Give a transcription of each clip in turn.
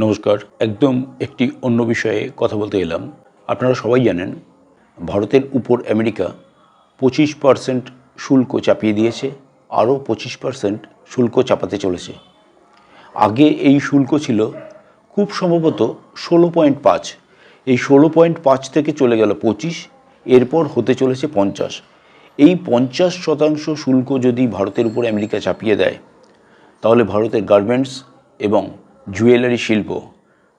নমস্কার। একদম একটি অন্য বিষয়ে কথা বলতে এলাম। আপনারা সবাই জানেন ভারতের উপর আমেরিকা 25% শুল্ক চাপিয়ে দিয়েছে, আরও 25% শুল্ক চাপাতে চলেছে। আগে এই শুল্ক ছিল খুব সম্ভবত 16.5। এই 16.5 থেকে চলে গেল 25, এরপর হতে চলেছে 50। এই 50% শুল্ক যদি ভারতের উপর আমেরিকা চাপিয়ে দেয়, তাহলে ভারতের গার্মেন্টস এবং জুয়েলারি শিল্প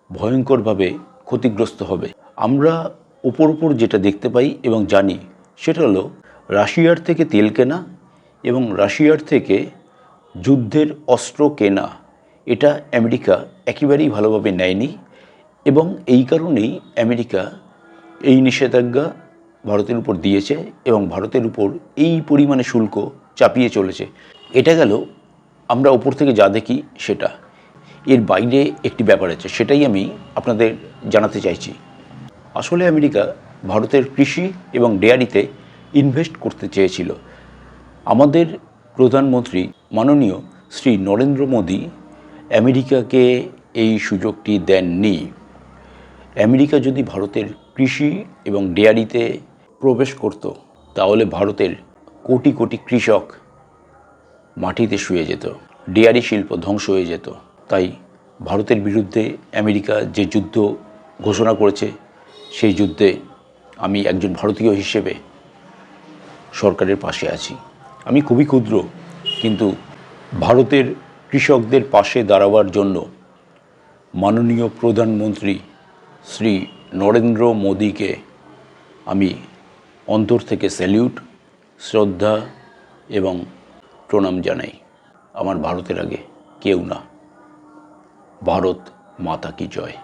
ভয়ঙ্করভাবে ক্ষতিগ্রস্ত হবে। আমরা ওপর যেটা দেখতে পাই এবং জানি সেটা হলো রাশিয়ার থেকে তেল কেনা এবং রাশিয়ার থেকে যুদ্ধের অস্ত্র কেনা, এটা আমেরিকা একেবারেই ভালোভাবে নেয়নি এবং এই কারণেই আমেরিকা এই নিষেধাজ্ঞা ভারতের উপর দিয়েছে এবং ভারতের উপর এই পরিমাণে শুল্ক চাপিয়ে চলেছে। এটা গেল আমরা ওপর থেকে যা দেখি সেটা। এর বাইরে একটি ব্যাপার আছে, সেটাই আমি আপনাদের জানাতে চাইছি। আসলে আমেরিকা ভারতের কৃষি এবং ডেয়ারিতে ইনভেস্ট করতে চেয়েছিল। আমাদের প্রধানমন্ত্রী মাননীয় শ্রী নরেন্দ্র মোদী আমেরিকাকে এই সুযোগটি দেননি। আমেরিকা যদি ভারতের কৃষি এবং ডেয়ারিতে প্রবেশ করত, তাহলে ভারতের কোটি কোটি কৃষক মাটিতে শুয়ে যেত, ডেয়ারি শিল্প ধ্বংস হয়ে যেত। তাই ভারতের বিরুদ্ধে আমেরিকা যে যুদ্ধ ঘোষণা করেছে, সেই যুদ্ধে আমি একজন ভারতীয় হিসেবে সরকারের পাশে আছি। আমি খুবই ক্ষুদ্র, কিন্তু ভারতের কৃষকদের পাশে দাঁড়াবার জন্য মাননীয় প্রধানমন্ত্রী শ্রী নরেন্দ্র মোদীকে আমি অন্তর থেকে স্যালিউট, শ্রদ্ধা এবং প্রণাম জানাই। আমার ভারতের আগে কেউ না। ভারত মাতা কি জয়।